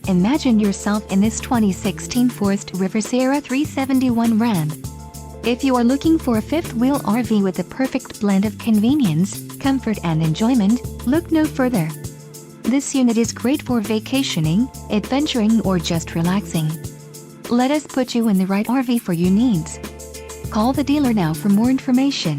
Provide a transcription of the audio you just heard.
Imagine yourself in this 2016 Forest River Sierra 371 Ram. If you are looking for a fifth-wheel RV with the perfect blend of convenience, comfort and enjoyment, look no further. This unit is great for vacationing, adventuring or just relaxing. Let us put you in the right RV for your needs. Call the dealer now for more information.